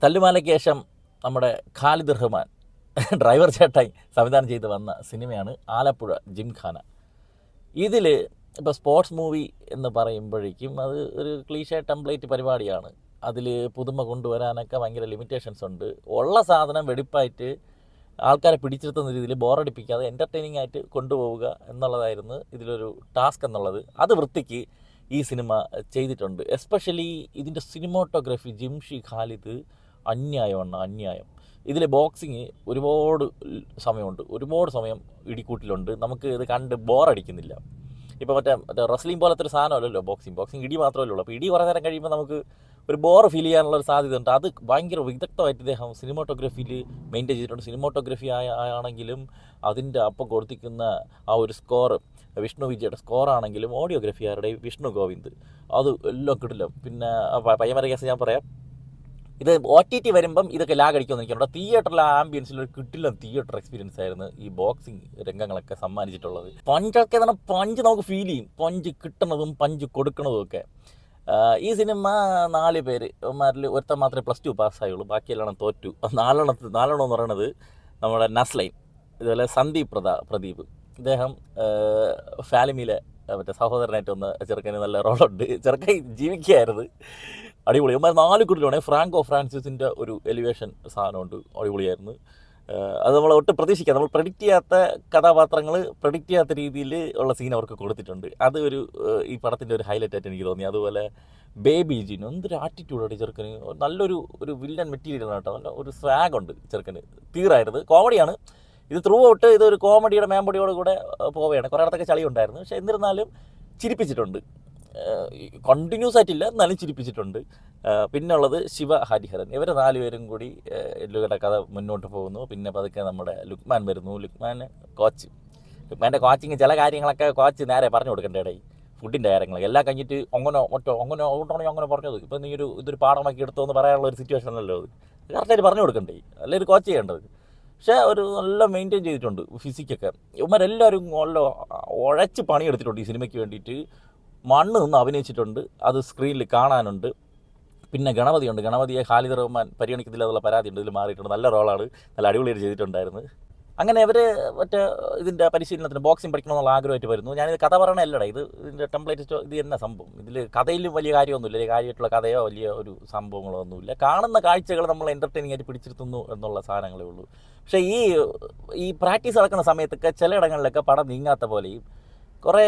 തല്ലുമാലയ്ക്ക് ശേഷം നമ്മുടെ ഖാലിദ് റഹ്മാൻ ഡ്രൈവർ ചേട്ടായി സംവിധാനം ചെയ്ത് വന്ന സിനിമയാണ് ആലപ്പുഴ ജിംഖാന. ഇതിൽ ഇപ്പോൾ സ്പോർട്സ് മൂവി എന്ന് പറയുമ്പോഴേക്കും അത് ഒരു ക്ലീഷേ ടെംപ്ലേറ്റ് പരിപാടിയാണ്. അതിൽ പുതുമ കൊണ്ടുവരാനൊക്കെ ഭയങ്കര ലിമിറ്റേഷൻസ് ഉണ്ട്. ഉള്ള സാധനം വെടിപ്പായിട്ട് ആൾക്കാരെ പിടിച്ചിരുത്തുന്ന രീതിയിൽ ബോറടിപ്പിക്കാതെ എൻ്റർടൈനിങ് ആയിട്ട് കൊണ്ടുപോവുക എന്നുള്ളതായിരുന്നു ഇതിലൊരു ടാസ്ക് എന്നുള്ളത്. അത് വൃത്തിക്ക് ഈ സിനിമ ചെയ്തിട്ടുണ്ട്. എസ്പെഷ്യലി ഇതിൻ്റെ സിനിമാറ്റോഗ്രഫി ജിംഷി ഖാലിദ് അന്യായം. ഇതിൽ ബോക്സിങ് ഒരുപാട് സമയം ഇടിക്കൂട്ടിലുണ്ട്. നമുക്ക് ഇത് കണ്ട് ബോറടിക്കുന്നില്ല. ഇപ്പോൾ മറ്റേ റെസ്ലിംഗ് പോലത്തെ ഒരു സാധനമല്ലല്ലോ ബോക്സിങ് ഇടി മാത്രമല്ലേ ഉള്ളൂ. അപ്പോൾ ഇടി കുറേ നേരം കഴിയുമ്പോൾ നമുക്ക് ഒരു ബോർ ഫീൽ ചെയ്യാനുള്ളൊരു സാധ്യത ഉണ്ട്. അത് ഭയങ്കര വിദഗ്ധമായിട്ട് ഇദ്ദേഹം സിനിമാറ്റോഗ്രഫിയിൽ മെയിൻറ്റെയിൻ ചെയ്തിട്ടുണ്ട്. സിനിമാറ്റോഗ്രഫി ആണെങ്കിലും അതിൻ്റെ അപ്പം കൊടുത്തിരിക്കുന്ന ആ ഒരു സ്കോർ, വിഷ്ണു വിജയുടെ സ്കോറാണെങ്കിലും ഓഡിയോഗ്രഫി ആരുടെ വിഷ്ണു ഗോവിന്ദ്, അത് എല്ലാം കിട്ടില്ല. പിന്നെ പയ്യന്മാരെ കേസ് ഞാൻ പറയാം, ഇത് OTT വരുമ്പം ഇതൊക്കെ ലാഗ് അടിക്കുമെന്ന് എനിക്കുണ്ട്. തിയേറ്ററിലെ ആംബിയൻസിൽ ഒരു കിട്ടില്ല തിയേറ്റർ എക്സ്പീരിയൻസ് ആയിരുന്നു ഈ ബോക്സിങ് രംഗങ്ങളൊക്കെ സമ്മാനിച്ചിട്ടുള്ളത്. പഞ്ചൊക്കെ എന്ന് പറഞ്ഞാൽ പഞ്ച് നമുക്ക് ഫീൽ ചെയ്യും, പഞ്ച് കിട്ടണതും പഞ്ച് കൊടുക്കണതും ഒക്കെ. ഈ സിനിമ 4 പേര് അവന്മാരിൽ ഒരുത്തൻ മാത്രമേ +2 പാസ്സായുള്ളൂ, ബാക്കിയെല്ലാം തോറ്റു. നാലെണ്ണം എന്ന് പറയുന്നത് നമ്മുടെ നസ്ലൈൻ, ഇതുപോലെ സന്ദീപ് പ്രദീപ്, ഇദ്ദേഹം ഫാലിമിയിലെ മറ്റേ സഹോദരനായിട്ട് വന്ന ചെറുക്കന് നല്ല റോളുണ്ട്. ചെറുക്കൻ ജീവിക്കുകയായിരുന്നു, അടിപൊളി. അവന്മാർ 4 കുട്ടികളാണ്. ഫ്രാങ്കോ ഫ്രാൻസിസിൻ്റെ ഒരു എലിവേഷൻ സാധനമുണ്ട്, അടിപൊളിയായിരുന്നു. അത് നമ്മൾ ഒട്ടും പ്രതീക്ഷിക്കാം, നമ്മൾ പ്രഡിക്റ്റ് ചെയ്യാത്ത കഥാപാത്രങ്ങൾ പ്രഡിക്റ്റ് ചെയ്യാത്ത രീതിയിൽ ഉള്ള സീൻ അവർക്ക് കൊടുത്തിട്ടുണ്ട്. അത് ഈ പടത്തിൻ്റെ ഒരു ഹൈലൈറ്റ് ആയിട്ട് എനിക്ക് തോന്നി. അതുപോലെ ബേബി ജിനു, എന്തൊരു ആറ്റിറ്റ്യൂഡാണ് ചെറുക്കന്, നല്ലൊരു വില്ലൻ മെറ്റീരിയലാണ് കേട്ടോ. നല്ല ഒരു സ്വാഗുണ്ട് ചെറുക്കന്, തീരായിരുന്നു. കോമഡിയാണ് ഇത് ത്രൂ ഔട്ട്. ഇതൊരു കോമഡിയുടെ മേമ്പൊടിയോട് കൂടെ പോവുകയാണ്. കുറേ ഇടത്തൊക്കെ ചളി ഉണ്ടായിരുന്നു, പക്ഷേ എന്നിരുന്നാലും ചിരിപ്പിച്ചിട്ടുണ്ട്. കണ്ടിന്യൂസ് ആയിട്ടില്ല, എന്നാലും ചിരിപ്പിച്ചിട്ടുണ്ട്. പിന്നെ ഉള്ളത് ശിവ ഹരിഹരൻ. ഇവർ 4 പേരും കൂടി ലുകയുടെ കഥ മുന്നോട്ട് പോകുന്നു. പിന്നെ പതുക്കെ നമ്മുടെ ലുക്മാൻ വരുന്നു. ലുക്മാൻ്റെ കോച്ചിങ് ചില കാര്യങ്ങളൊക്കെ കോച്ച് നേരെ പറഞ്ഞു കൊടുക്കേണ്ട ഫുഡിൻ്റെ കാര്യങ്ങളൊക്കെ എല്ലാം കഴിഞ്ഞിട്ട് അങ്ങനെ പറഞ്ഞത്. ഇപ്പം നീ ഇതൊരു പാഠമാക്കി എടുത്തോ എന്ന് പറയാനുള്ള ഒരു സിറ്റുവേഷൻ അല്ലല്ലോ. അത് കറക്റ്റായിട്ട് പറഞ്ഞു കൊടുക്കണ്ടേ, അല്ലേ ഒരു കോച്ച് ചെയ്യേണ്ടത്. പക്ഷേ ഒരു നല്ല മെയിൻറ്റെയിൻ ചെയ്തിട്ടുണ്ട് ഫിസിക്കൊക്കെ. ഇവന്മാരെല്ലാവരും നല്ല ഉഴച്ച് പണിയെടുത്തിട്ടുണ്ട് ഈ സിനിമയ്ക്ക് വേണ്ടിയിട്ട്. മണ്ണ് നിന്ന് അഭിനയിച്ചിട്ടുണ്ട്, അത് സ്ക്രീനിൽ കാണാനുണ്ട്. പിന്നെ ഗണപതിയെ ഖാലിദ് റഹ്മാൻ പരിഗണിക്കത്തില്ല എന്നുള്ള പരാതിയുണ്ട്. ഇതിൽ മാറിയിട്ടുണ്ട്, നല്ല റോളാണ്, നല്ല അടിപൊളിയായിട്ട് ചെയ്തിട്ടുണ്ടായിരുന്നു. അങ്ങനെ ഇവർ ഇതിൻ്റെ പരിശീലനത്തിന് ബോക്സിംഗ് പഠിക്കണമെന്നുള്ള ആഗ്രഹമായിട്ട് വരുന്നു. ഞാനിത് കഥ പറയണല്ലടാ, ഇതിൻ്റെ ടെംപ്ലേറ്റ് ഇത് തന്നെ സംഭവം. ഇതിൽ കഥയിൽ വലിയ കാര്യമൊന്നുമില്ല, കാര്യമായിട്ടുള്ള കഥയോ വലിയ ഒരു സംഭവങ്ങളോ ഒന്നുമില്ല. കാണുന്ന കാഴ്ചകൾ നമ്മൾ എൻ്റർടൈനിങ് ആയിട്ട് പിടിച്ചിരുത്തുന്നു എന്നുള്ള സാധനങ്ങളേ ഉള്ളൂ. പക്ഷേ ഈ പ്രാക്ടീസ് നടക്കുന്ന സമയത്തൊക്കെ ചിലയിടങ്ങളിലൊക്കെ പടം നീങ്ങാത്ത പോലെയും കുറേ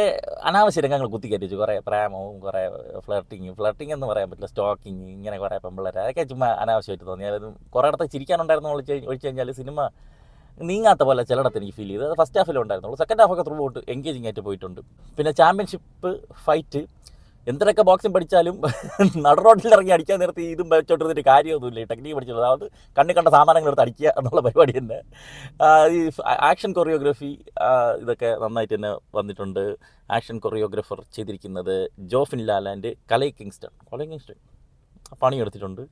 അനാവശ്യ രംഗങ്ങൾ കുത്തിക്കയറ്റി വെച്ചു. കുറേ പ്രേമവും കുറേ ഫ്ലർട്ടിങ് എന്ന് പറയാൻ പറ്റില്ല, സ്റ്റോക്കിങ്, ഇങ്ങനെ കുറേ പെമ്പിള്ളേർ, അതൊക്കെ ചുമ്മാ അനാവശ്യമായിട്ട് തോന്നി. അതായത് കുറേ ഇടത്ത് ചിരിക്കാനുണ്ടായിരുന്നു ഒഴിച്ചു കഴിഞ്ഞാൽ സിനിമ നീങ്ങാത്ത പോലെ ചിലയിടത്ത് എനിക്ക് ഫീൽ ചെയ്തത്. ഫസ്റ്റ് ഹാഫിൽ ഉണ്ടായിരുന്നുള്ളൂ, സെക്കൻഡ് ഹാഫൊക്കെ ത്രൂ ഔട്ട് എൻഗേജിങ് ആയിട്ട് പോയിട്ടുണ്ട്. പിന്നെ ചാമ്പ്യൻഷിപ്പ് ഫൈറ്റ്, എന്തൊക്കെ ബോക്സിംഗ് പഠിച്ചാലും നടുറോട്ടിൽ ഇറങ്ങി അടിക്കാൻ നിർത്തി ഇതും വെച്ചോണ്ടിരുന്നിട്ട് കാര്യമൊന്നുമില്ല. ടെക്നിക്ക് പഠിച്ചുള്ളത് അത് കണ്ണി കണ്ട സാധനങ്ങൾ എടുത്ത് അടിക്കുക എന്നുള്ള പരിപാടി തന്നെ. ഈ ആക്ഷൻ കൊറിയോഗ്രഫി ഇതൊക്കെ നന്നായിട്ട് തന്നെ വന്നിട്ടുണ്ട്. ആക്ഷൻ കൊറിയോഗ്രാഫർ ചെയ്തിരിക്കുന്നത് ജോഫിൻ ലാലാൻഡ് കൊലൈ കിങ്സ്റ്റൺ പണിയെടുത്തിട്ടുണ്ട്.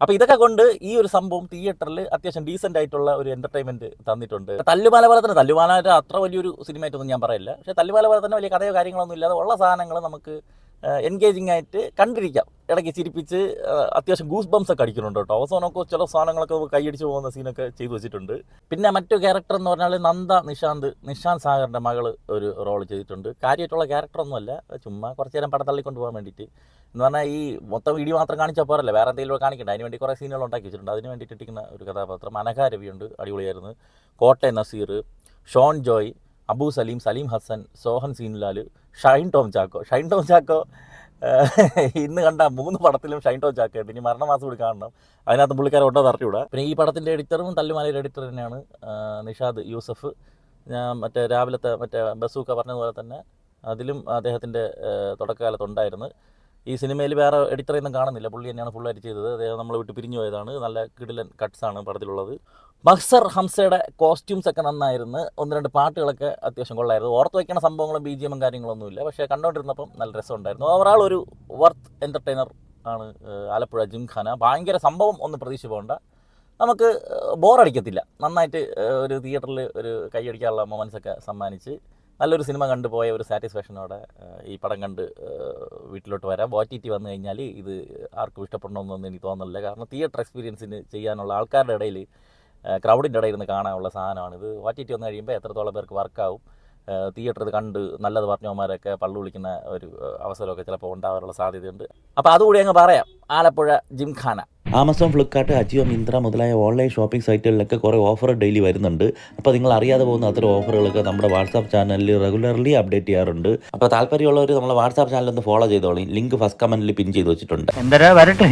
അപ്പോൾ ഇതൊക്കെ കൊണ്ട് ഈ ഒരു സംഭവം തിയേറ്ററിൽ അത്യാവശ്യം ഡീസൻ്റ് ആയിട്ടുള്ള ഒരു എൻ്റർടൈൻമെൻറ്റ് തന്നിട്ടുണ്ട്. തല്ലുമാല പോലെ തന്നെ, തല്ലുമാല അത്ര വലിയൊരു സിനിമയായിട്ടൊന്നും ഞാൻ പറയില്ല, പക്ഷേ തല്ലുമാല പോലെ തന്നെ വലിയ കഥയോ കാര്യങ്ങളൊന്നും ഇല്ലാതെ ഉള്ള സാധനങ്ങൾ നമുക്ക് എൻഗേജിങ് ആയിട്ട് കണ്ടിരിക്കാം. ഇടയ്ക്ക് ചിരിപ്പിച്ച് അത്യാവശ്യം ഗൂസ് ബംസ് ഒക്കെ അടിക്കുന്നുണ്ട് കേട്ടോ. അവസാനമൊക്കെ ചില സാധനങ്ങളൊക്കെ കൈയടിച്ച് പോകുന്ന സീനൊക്കെ ചെയ്തു വെച്ചിട്ടുണ്ട്. പിന്നെ മറ്റു ക്യാരക്ടർ എന്ന് പറഞ്ഞാൽ നിശാന്ത് സാഗറിൻ്റെ മകൾ ഒരു റോൾ ചെയ്തിട്ടുണ്ട്. കാര്യമായിട്ടുള്ള ക്യാരക്ടറൊന്നുമല്ല, ചുമ്മാ കുറച്ച് നേരം പടം തള്ളിക്കൊണ്ട് പോകാൻ വേണ്ടിയിട്ട്. എന്ന് പറഞ്ഞാൽ ഈ മൊത്തം വീഡിയോ മാത്രം കാണിച്ചാൽ പോരല്ലേ, വേറെ എന്തെങ്കിലും കാണിക്കണ്ട. അതിന് വേണ്ടി കുറേ സീനുകൾ ഉണ്ടാക്കി വെച്ചിട്ടുണ്ട്. അതിന് വേണ്ടിയിട്ട് ഇട്ടിരിക്കുന്ന ഒരു കഥാപാത്രം. അനഘ രവിയുണ്ട്, അടിപൊളിയായിരുന്നു. കോട്ടയം നസീർ, ഷോൺ ജോയ്, അബു സലീം ഹസൻ, സോഹൻ സീൻലാൽ, ഷൈൻ ടോം ചാക്കോ ഇന്ന് കണ്ട 3 പടത്തിലും ഷൈൻ ടോം ചാക്കോ ഉണ്ട്. ഇനി മരണമാസം കൂടി കാണണം, അതിനകത്ത് പുള്ളിക്കാരെ ഉണ്ടോ അറിഞ്ഞൂടാ. പിന്നെ ഈ പടത്തിൻ്റെ എഡിറ്ററും തല്ലുമാലയുടെ എഡിറ്റർ തന്നെയാണ് നിഷാദ് യൂസഫ്. ഞാൻ രാവിലത്തെ ബസൂക്ക പറഞ്ഞതുപോലെ തന്നെ അതിലും അദ്ദേഹത്തിൻ്റെ തുടക്കകാലത്തുണ്ടായിരുന്നു. ഈ സിനിമയിൽ വേറെ എഡിറ്ററൊന്നും കാണുന്നില്ല, പുള്ളി തന്നെയാണ് ഫുള്ളായിട്ട് ചെയ്തത്. അദ്ദേഹം നമ്മളെ വിട്ട് പിരിഞ്ഞു പോയതാണ്. നല്ല കിടിലൻ കട്ട്സാണ് പടത്തിലുള്ളത്. മഹ്സർ ഹംസയുടെ കോസ്റ്റ്യൂംസ് ഒക്കെ നന്നായിരുന്നു. 1-2 പാട്ടുകളൊക്കെ അത്യാവശ്യം കൊള്ളായിരുന്നു. ഓർത്ത് വയ്ക്കുന്ന സംഭവങ്ങളും BGM കാര്യങ്ങളൊന്നുമില്ല, പക്ഷേ കണ്ടുകൊണ്ടിരുന്നപ്പം നല്ല രസമുണ്ടായിരുന്നു. ഓവറാൾ ഒരു വർത്ത് എൻ്റർടൈനർ ആണ് ആലപ്പുഴ ജിംഖാന. ഭയങ്കര സംഭവം ഒന്നും പ്രതീക്ഷ പോകണ്ട, നമുക്ക് ബോറടിക്കത്തില്ല. നന്നായിട്ട് ഒരു തിയേറ്ററിൽ ഒരു കൈയടിക്കാനുള്ള മൊമെൻറ്റ്സൊക്കെ സമ്മാനിച്ച് നല്ലൊരു സിനിമ കണ്ടു പോയ ഒരു സാറ്റിസ്ഫാക്ഷനോടെ ഈ പടം കണ്ട് വീട്ടിലോട്ട് വരാം. OTT വന്നു കഴിഞ്ഞാൽ ഇത് ആർക്കും ഇഷ്ടപ്പെടണമെന്നൊന്നും എനിക്ക് തോന്നുന്നില്ല. കാരണം തിയേറ്റർ എക്സ്പീരിയൻസിന് ചെയ്യാനുള്ള ആൾക്കാരുടെ ഇടയിൽ, ക്രൗഡിൻ്റെ ഇടയിൽ നിന്ന് കാണാനുള്ള സാധനമാണിത്. OTT വന്നു കഴിയുമ്പോൾ എത്രത്തോളം പേർക്ക് വർക്കാവും, തിയേറ്ററിൽ കണ്ട് നല്ലത് പറഞ്ഞവന്മാരൊക്കെ പള്ളു വിളിക്കുന്ന ഒരു അവസരമൊക്കെ ചിലപ്പോൾ ഉണ്ടാകാനുള്ള സാധ്യതയുണ്ട്. അപ്പോൾ അതുകൂടി അങ്ങ് പറയാം. ആലപ്പുഴ ജിംഖാന. ആമസോൺ, ഫ്ലിപ്കാർട്ട്, അജിയോ, മിന്ത്ര മുതലായ ഓൺലൈൻ ഷോപ്പിംഗ് സൈറ്റുകളിലൊക്കെ കുറേ ഓഫർ ഡെയിലി വരുന്നുണ്ട്. അപ്പോൾ നിങ്ങൾ അറിയാതെ പോകുന്ന അത്തരം ഓഫറുകളൊക്കെ നമ്മുടെ വാട്സാപ്പ് ചാനലിൽ റെഗുലർലി അപ്ഡേറ്റ് ചെയ്യാറുണ്ട്. അപ്പോൾ താല്പര്യമുള്ളവർ നമ്മളെ വാട്സാപ്പ് ചാനൽ ഒന്ന് ഫോളോ ചെയ്തോളി. ലിങ്ക് ഫസ്റ്റ് കമൻറ്റിൽ പിൻ ചെയ്ത് വെച്ചിട്ടുണ്ട്. എന്തരാ വരട്ടെ.